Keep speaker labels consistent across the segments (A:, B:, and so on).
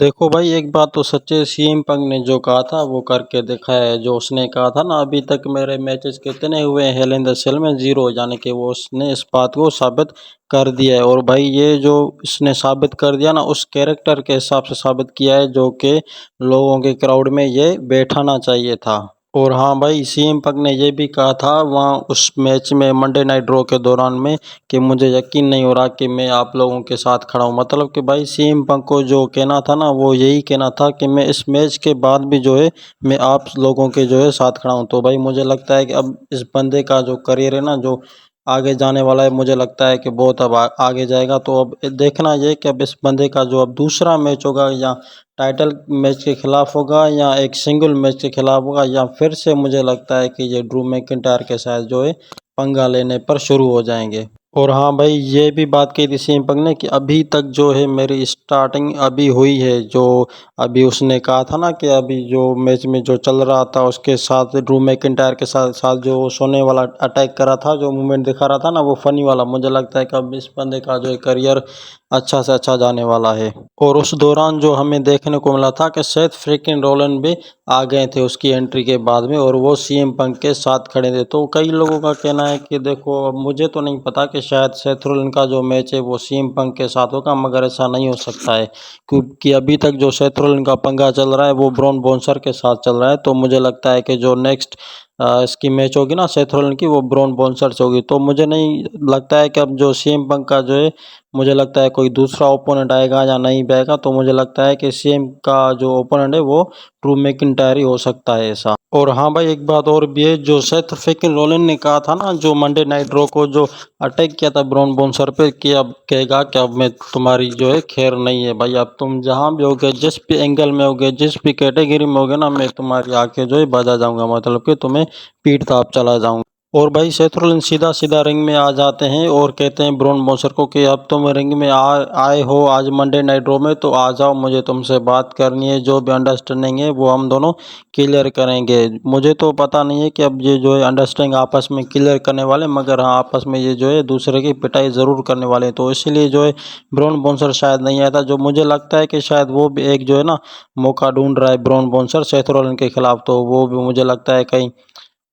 A: देखो भाई, एक बात तो सच्ची है, सीएम पंग ने जो कहा था वो करके दिखाया है। जो उसने कहा था ना, अभी तक मेरे मैचेस कितने हुए हैं हेल इन द सेल में, 0, यानी कि वो उसने इस बात को साबित कर दिया है। और भाई ये जो इसने साबित कर दिया ना, उस कैरेक्टर के हिसाब से साबित किया है जो कि लोगों के क्राउड में ये बैठाना चाहिए था। और हाँ भाई, सीएम पंग ने ये भी कहा था वहाँ उस मैच में, मंडे नाइट ड्रॉ के दौरान में, कि मुझे यकीन नहीं हो रहा कि मैं आप लोगों के साथ खड़ा हूँ। मतलब कि भाई सीएम पंक को जो कहना था ना, वो यही कहना था कि मैं इस मैच के बाद भी जो है मैं आप लोगों के जो है साथ खड़ा हूँ। तो भाई मुझे लगता है कि अब इस बंदे का जो करियर है ना, जो आगे जाने वाला है, मुझे लगता है कि बहुत अब आगे जाएगा। तो अब देखना ये कि अब इस बंदे का जो अब दूसरा मैच होगा, या टाइटल मैच के खिलाफ होगा, या एक सिंगल मैच के खिलाफ होगा, या फिर से मुझे लगता है कि ये ड्रू मैकिंटायर के साथ जो है पंगा लेने पर शुरू हो जाएंगे। और हाँ भाई, ये भी बात कही थी सीएम पंग ने कि अभी तक जो है मेरी स्टार्टिंग अभी हुई है। जो अभी उसने कहा था ना कि अभी जो मैच में जो चल रहा था, उसके साथ ड्रू मैकिंटायर के साथ साथ जो सोने वाला अटैक करा था, जो मूवमेंट दिखा रहा था ना, वो फनी वाला, मुझे लगता है कि अब इस बंदे का जो है करियर अच्छा से अच्छा जाने वाला है। और उस दौरान जो हमें देखने को मिला था कि सेथ फ्रिकिन रोलन भी आ गए थे उसकी एंट्री के बाद में, और वो सीएम पंक के साथ खड़े थे। तो कई लोगों का कहना है कि देखो, अब मुझे तो नहीं पता कि शायद सेथ रोलन का जो मैच है वो सीएम पंक के साथ होगा, मगर ऐसा नहीं हो सकता है, क्योंकि अभी तक जो सेथ रोलन का पंगा चल रहा है वो ब्रॉन बोन्सर के साथ चल रहा है। तो मुझे लगता है कि जो नेक्स्ट इसकी मैच होगी ना सेथ रोलन की, वो ब्रॉन बोन्सर से होगी। तो मुझे नहीं लगता है कि अब जो सीएम पंक का जो है, मुझे लगता है कोई दूसरा ओपोनेंट आएगा या नहीं भी आएगा। तो मुझे लगता है कि सीएम का जो ओपोनेंट है वो ड्रू मैकिंटायर ही हो सकता है ऐसा। और हाँ भाई, एक बात और भी है, जो सेथ फ्रिकिन रोलिन ने कहा था ना, जो मंडे नाइट रो को जो अटैक किया था ब्रॉन बोन्सर पे, कि अब कहेगा कि अब मैं तुम्हारी जो है खैर नहीं है भाई, अब तुम जहाँ भी होगे, जिस भी एंगल में होगे, जिस भी कैटेगरी में होगे ना, मैं तुम्हारी आके जो है बजा जाऊंगा, मतलब कि तुम्हें पीट ताप चला जाऊंगा। और भाई सेथ रोलिंस सीधा सीधा रिंग में आ जाते हैं और कहते हैं ब्रॉन बोन्सर को कि अब तुम रिंग में आए हो आज मंडे नाइट रो में, तो आ जाओ, मुझे तुमसे बात करनी है, जो भी अंडरस्टैंडिंग है वो हम दोनों क्लियर करेंगे। मुझे तो पता नहीं है कि अब ये जो है अंडरस्टैंडिंग आपस में क्लियर करने वाले, मगर हाँ आपस में ये जो है दूसरे की पिटाई ज़रूर करने वाले हैं। तो इसीलिए जो है ब्रॉन बोन्सर शायद नहीं आया था। जो मुझे लगता है कि शायद वो भी एक जो है ना मौका ढूंढ रहा है ब्रॉन बोन्सर सेथ रोलिन के खिलाफ, तो वो भी मुझे लगता है कहीं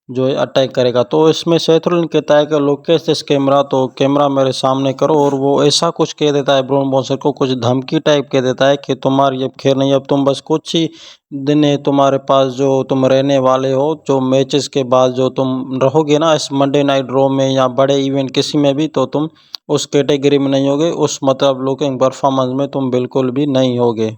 A: जो है अटैक करेगा। तो इसमें सेथ रोलिन कहता है कि लोकेश दिस कैमरा, तो कैमरा मेरे सामने करो, और वो ऐसा कुछ कह देता है ब्रॉन बोन्सर को, कुछ धमकी टाइप कह देता है कि तुम्हारी अब खैर नहीं, अब तुम बस कुछ ही दिन है तुम्हारे पास जो तुम रहने वाले हो, जो मैचेस के बाद जो तुम रहोगे ना इस मंडे नाइट रो में या बड़े इवेंट किसी में भी, तो तुम उस कैटेगरी में नहीं होगे, उस मतलब लुकिंग परफॉर्मेंस में तुम बिल्कुल भी नहीं होगे।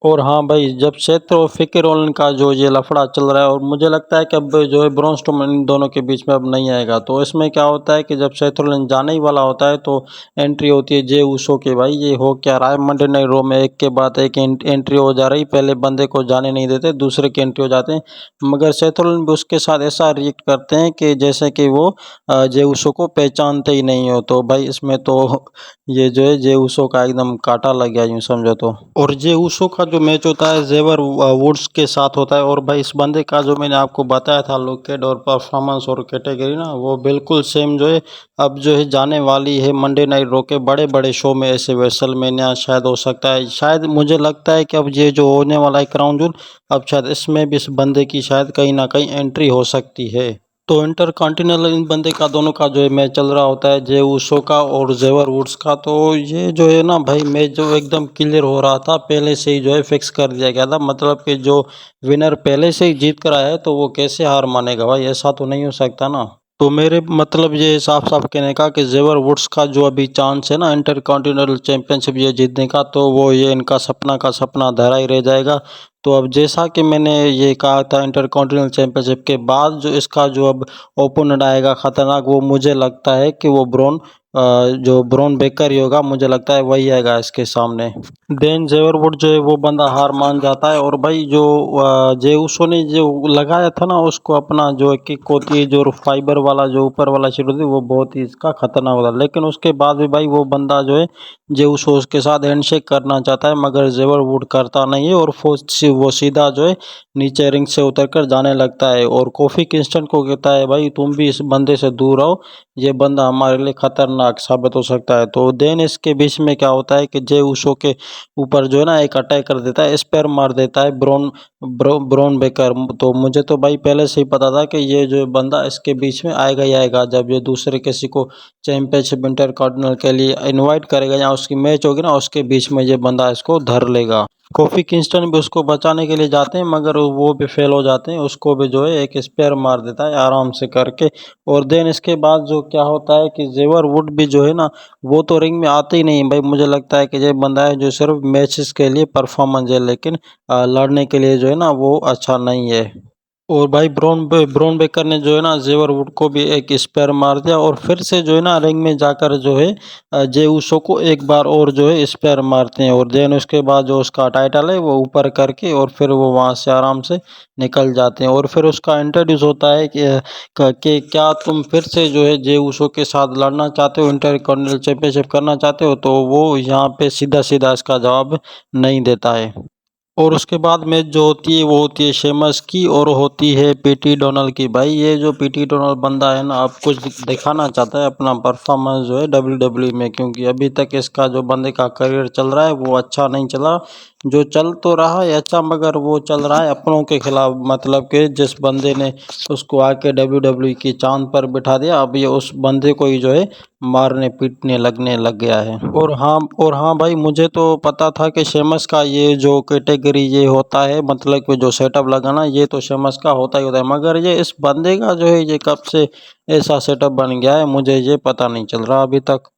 A: और हाँ भाई, जब से तो फिक्र रोलन का जो ये लफड़ा चल रहा है, और मुझे लगता है कि अब जो है ब्रॉन स्ट्रोमैन इन दोनों के बीच में अब नहीं आएगा। तो इसमें क्या होता है कि जब सेथ रोलिंस जाने ही वाला होता है, तो एंट्री होती है जे उसो की। भाई ये हो क्या रहा है, मंडे नाइट रो में एक के बाद एक एंट्री हो जा रही, पहले बंदे को जाने नहीं देते, दूसरे की एंट्री हो जाते हैं, मगर सेथ रोलिंस भी उसके साथ ऐसा रिएक्ट करते हैं कि जैसे कि वो जे उसो को पहचानते ही नहीं हो। तो भाई इसमें तो ये जो है जे उसो का एकदम कांटा लग गया यूँ समझो तो। और जे उसो का जो मैच होता है जेवर वुड्स के साथ होता है। और भाई इस बंदे का जो मैंने आपको बताया था लुकेड और परफॉर्मेंस और कैटेगरी ना, वो बिल्कुल सेम जो है अब जो है जाने वाली है मंडे नाइट रो के बड़े बड़े शो में, ऐसे वेसलमेनिया शायद हो सकता है, शायद मुझे लगता है कि अब ये जो होने वाला है क्राउन जूल, अब शायद इसमें भी इस बंदे की शायद कहीं ना कहीं एंट्री हो सकती है। तो इंटर कॉन्टिनेंटल इन बंदे का दोनों का जो है मैच चल रहा होता है, जे उसो का और जेवर वुड्स का। तो ये जो है ना भाई मैच जो एकदम क्लियर हो रहा था, पहले से ही जो है फिक्स कर दिया गया था, मतलब कि जो विनर पहले से ही जीत कर आया है, तो वो कैसे हार मानेगा भाई, ऐसा तो नहीं हो सकता ना। तो मेरे मतलब ये साफ साफ कहने का कि जेवर वुड्स का जो अभी चांस है ना इंटर कॉन्टिनेंटल चैंपियनशिप ये जीतने का, तो वो ये इनका सपना का सपना धरा ही रह जाएगा। तो अब जैसा कि मैंने ये कहा था, इंटर कॉन्टिनेंटल चैंपियनशिप के बाद जो इसका जो अब ओपोनेंट आएगा खतरनाक, वो मुझे लगता है कि वो जो ब्रॉन बेकर ही होगा, मुझे लगता है वही आएगा इसके सामने। देन जेवरवुड जो है वो बंदा हार मान जाता है। और भाई जो जे उसो ने जो लगाया था ना उसको, अपना जो किक होती है, जो फाइबर वाला जो ऊपर वाला शीट होती है, वो बहुत ही इसका खतरनाक होता है। लेकिन उसके बाद भी भाई वो बंदा जो है जे उसो के साथ हैंडशेक करना चाहता है, मगर जेवर वुड करता नहीं है और वो सीधा जो है नीचे रिंग से उतरकर जाने लगता है। और कोफी किंगस्टन को कहता है भाई तुम भी इस बंदे से दूर रहो, ये बंदा हमारे लिए खतरनाक साबित हो सकता है। तो देन इसके बीच में क्या होता है कि जे उसो के ऊपर जो है ना एक अटैक कर देता है, स्पेयर मार देता है ब्रॉन बेकर। तो मुझे तो भाई पहले से ही पता था कि ये जो बंदा इसके बीच में आएगा ही आएगा, जब ये दूसरे किसी को चैंपियनशिप इंटरकॉन्टिनेंटल के लिए इनवाइट करेगा या उसकी मैच होगी ना, उसके बीच में ये बंदा इसको धर लेगा। कोफी किंगस्टन भी उसको बचाने के लिए जाते हैं, मगर वो भी फेल हो जाते हैं, उसको भी जो है एक स्पेयर मार देता है आराम से करके। और देन इसके बाद जो क्या होता है कि जेवर वुड भी जो है ना, वो तो रिंग में आते ही नहीं भाई। मुझे लगता है कि ये बंदा है जो सिर्फ मैचेस के लिए परफॉर्मेंस है, लेकिन लड़ने के लिए जो है ना वो अच्छा नहीं है। और भाई ब्रॉन बेकर ने जो है ना जेवर वुड को भी एक स्पेयर मार दिया, और फिर से जो है ना रिंग में जाकर जो है जे उसो को एक बार और जो है स्पेयर मारते हैं। और देन उसके बाद जो उसका टाइटल है वो ऊपर करके और फिर वो वहां से आराम से निकल जाते हैं। और फिर उसका इंट्रोड्यूस होता है कि क्या तुम फिर से जो है जे उसो के साथ लड़ना चाहते हो, इंटरकॉन्टिनेंटल चैंपियनशिप करना चाहते हो। तो वो यहाँ पे सीधा सीधा इसका जवाब नहीं देता है। और उसके बाद मैच जो होती है वो होती है शेमस की और होती है पीटी डोनल की। भाई ये जो पीटी डोनल बंदा है ना, अब कुछ दिखाना चाहता है अपना परफॉर्मेंस जो है डब्ल्यू में, क्योंकि अभी तक इसका जो बंदे का करियर चल रहा है वो अच्छा नहीं चला। जो चल तो रहा है अच्छा, मगर वो चल रहा है अपनों के खिलाफ। मतलब कि जिस बंदे ने उसको आके डब्ल्यू की चांद पर बिठा दिया, अब ये उस बंदे को ही जो है मारने पीटने लगने लग गया है। और हाँ भाई, मुझे तो पता था कि शेमस का ये जो कैटेगरी ये होता है, मतलब कि जो सेटअप लगाना ये तो शेमस का होता ही होता है, मगर ये इस बंदे का जो है ये कब से ऐसा सेटअप बन गया है मुझे ये पता नहीं चल रहा अभी तक।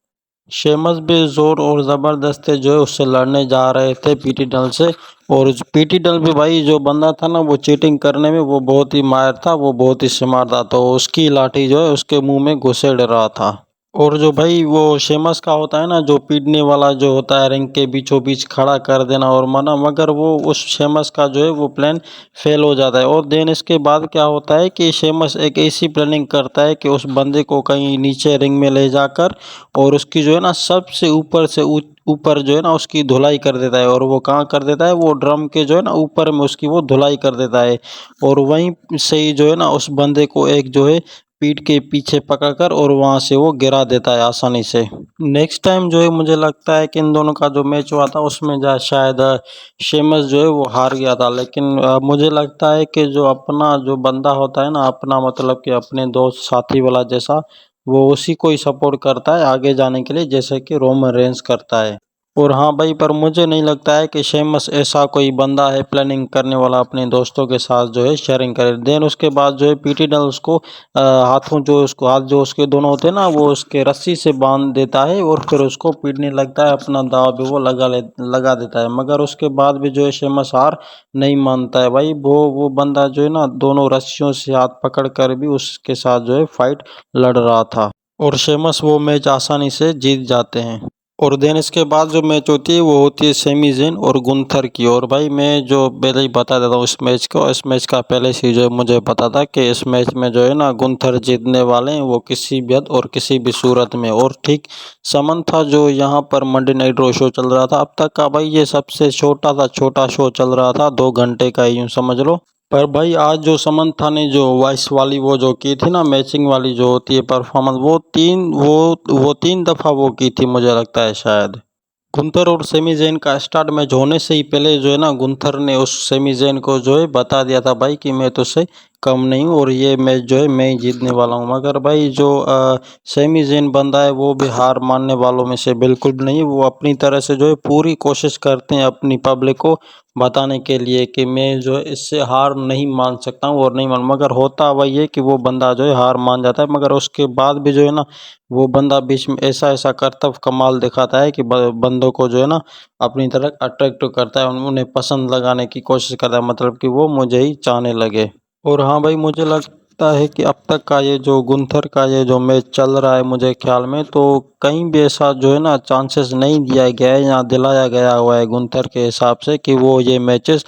A: शेमस भी जोर और ज़बरदस्ती जो है उससे लड़ने जा रहे थे पीटी डल से। और पीटी डल भी भाई जो बंदा था ना, वो चीटिंग करने में वो बहुत ही माहिर था, वो बहुत ही स्मार्ट था, तो उसकी लाठी जो है उसके मुंह में घुसेड़ रहा था। और जो भाई वो शेमस का होता है ना, जो पीटने वाला जो होता है रिंग के बीचों बीच खड़ा कर देना और मना, मगर वो उस शेमस का जो है वो प्लान फेल हो जाता है। और देन इसके बाद क्या होता है कि शेमस एक ऐसी प्लानिंग करता है कि उस बंदे को कहीं नीचे रिंग में ले जाकर और उसकी जो है ना सबसे ऊपर से ऊपर जो है ना उसकी धुलाई कर देता है। और वो कहाँ कर देता है, वो ड्रम के जो है ना ऊपर में उसकी वो धुलाई कर देता है। और वहीं से ही जो है ना उस बंदे को एक जो है पीठ के पीछे पकड़कर और वहां से वो गिरा देता है आसानी से। नेक्स्ट टाइम जो है मुझे लगता है कि इन दोनों का जो मैच हुआ था उसमें शायद शेमस जो है वो हार गया था, लेकिन मुझे लगता है कि जो अपना जो बंदा होता है ना, अपना मतलब कि अपने दोस्त साथी वाला जैसा, वो उसी को ही सपोर्ट करता है आगे जाने के लिए, जैसे कि रोमन रेंस करता है। और हाँ भाई, पर मुझे नहीं लगता है कि शेमस ऐसा कोई बंदा है प्लानिंग करने वाला अपने दोस्तों के साथ जो है शेयरिंग करे। देन उसके बाद जो है पीटी डल उसको हाथों जो उसको हाथ जो उसके दोनों होते हैं ना, वो उसके रस्सी से बांध देता है और फिर उसको पीटने लगता है, अपना दाव भी वो लगा देता है। मगर उसके बाद भी जो है शेमस हार नहीं मानता है भाई। वो बंदा जो है ना दोनों रस्सियों से हाथ पकड़ कर भी उसके साथ जो है फाइट लड़ रहा था, और शेमस वो मैच आसानी से जीत जाते हैं। और देन इसके बाद जो मैच होती है वो होती है सेमी जेन और गुंथर की। और भाई मैं जो पहले ही बता देता हूँ इस मैच को, इस मैच का पहले से जो है मुझे पता था कि इस मैच में जो है ना गुंथर जीतने वाले हैं, वो किसी भी हद और किसी भी सूरत में। और ठीक समन था जो यहाँ पर मंडे नाइट रो शो चल रहा था अब तक का, भाई ये सबसे छोटा शो चल रहा था, 2 घंटे का ही यूँ समझ लो। पर भाई आज जो समंथा ने जो वॉइस वाली वो जो की थी ना, मैचिंग वाली जो होती है परफॉर्मेंस, वो 3 दफ़ा वो की थी मुझे लगता है शायद। गुंथर और सेमी जैन का स्टार्ट मैच होने से ही पहले जो है ना गुंथर ने उस सेमी जैन को जो है बता दिया था भाई कि मैं तुझसे कम नहीं हूँ और ये मैच जो है मैं ही जीतने वाला हूँ। मगर भाई जो सेमी जैन बंदा है वो भी हार मानने वालों में से बिल्कुल भी नहीं। वो अपनी तरह से जो है पूरी कोशिश करते हैं अपनी पब्लिक को बताने के लिए कि मैं जो है इससे हार नहीं मान सकता हूँ और नहीं मान, मगर होता वही है कि वो बंदा जो है हार मान जाता है। मगर उसके बाद भी जो है ना वो बंदा बीच में ऐसा ऐसा करतब कमाल दिखाता है कि बंदों को जो है ना अपनी तरफ अट्रैक्ट करता है, उन्हें पसंद लगाने की कोशिश करता है, मतलब कि वो मुझे ही चाहने लगे। और हाँ भाई, मुझे लगता है कि अब तक का ये जो गुंथर का ये जो मैच चल रहा है मुझे ख्याल में तो कहीं भी ऐसा जो है ना चांसेस नहीं दिया गया है या दिलाया गया हुआ है गुंथर के हिसाब से कि वो ये मैचेस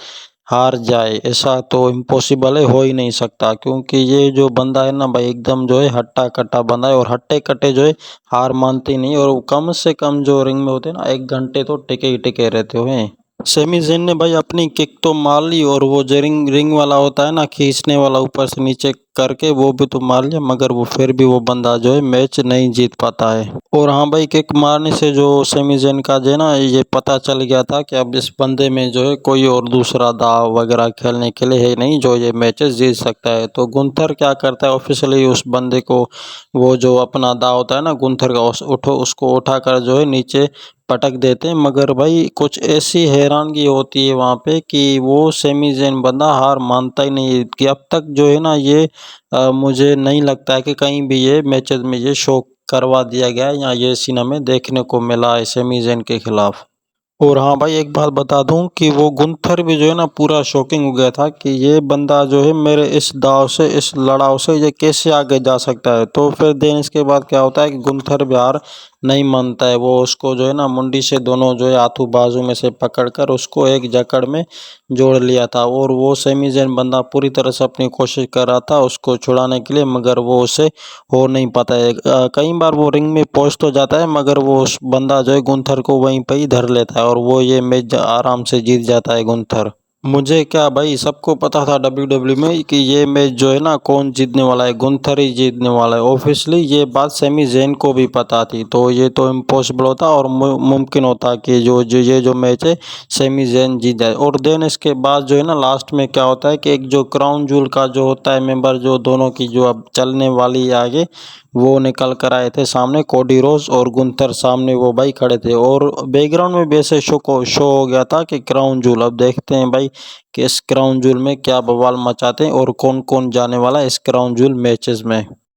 A: हार जाए, ऐसा तो इम्पॉसिबल है, हो ही नहीं सकता। क्योंकि ये जो बंदा है ना भाई एकदम जो है हट्टा कट्टा बंदा है, और हट्टे कट्टे जो है हार मानते ही नहीं, और वो कम से कम जो रिंग में होते हैं ना 1 घंटे तो टिके ही टिके रहते हुए। सेमी जेन ने भाई अपनी किक तो मार ली, और वो जो रिंग रिंग वाला होता है ना खींचने वाला ऊपर से नीचे करके, वो भी तो मार लिया, मगर वो फिर भी वो बंदा जो है मैच नहीं जीत पाता है। और हाँ भाई, किक मारने से जो सेमी जेन का जो है ना ये पता चल गया था कि अब इस बंदे में जो है कोई और दूसरा दाव वगैरह खेलने के लिए है नहीं जो ये मैचेस जीत सकता है। तो गुंथर क्या करता है, ऑफिशियली उस बंदे को वो जो अपना दाव होता है ना गुंथर का उसको उठाकर जो है नीचे पटक देते हैं। मगर भाई कुछ ऐसी हैरानगी होती है वहाँ पे कि वो सेमी जेन बंदा हार मानता ही नहीं है, कि अब तक जो है ना ये मुझे नहीं लगता है कि कहीं भी ये मैचेस में ये शो करवा दिया गया है, या ये सीन हमें देखने को मिला है सेमी जेन के खिलाफ। और हाँ भाई, एक बात बता दूं कि वो गुंथर भी जो है ना पूरा शॉकिंग हो गया था कि ये बंदा जो है मेरे इस दाव से, इस लड़ाव से ये कैसे आगे जा सकता है। तो फिर देन इसके बाद क्या होता है कि गुंथर भी हार नहीं मानता है, वो उसको जो है ना मुंडी से दोनों जो है हाथों बाजू में से पकड़कर उसको एक जकड़ में जोड़ लिया था। और वो सेमीजन बंदा पूरी तरह से अपनी कोशिश कर रहा था उसको छुड़ाने के लिए, मगर वो उसे हो नहीं पाता है। कई बार वो रिंग में पहुंच तो जाता है, मगर वो उस बंदा जो है गुंथर को वहीं पे ही धर लेता है, और वो ये मैच आराम से जीत जाता है गुंथर। मुझे क्या भाई, सबको पता था डब्ल्यू में कि ये मैच जो है ना कौन जीतने वाला है, गुंथर ही जीतने वाला है। ऑब्वियसली ये बात सेमी जेन को भी पता थी, तो ये तो इम्पॉसिबल होता और मुमकिन होता कि ये जो मैच है सेमी जेन जीत जाए। और देन इसके बाद जो है ना लास्ट में क्या होता है कि एक जो क्राउन जूल का जो होता है मेंबर, जो दोनों की जो अब चलने वाली है आगे, वो निकल कर आए थे सामने, कोडी रोज और गुंथर सामने वो भाई खड़े थे। और बैकग्राउंड में भी ऐसे शो हो गया था कि क्राउन जूल, अब देखते हैं भाई कि इस क्राउन जूल में क्या बवाल मचाते हैं और कौन कौन जाने वाला है इस क्राउन जूल मैचेस में।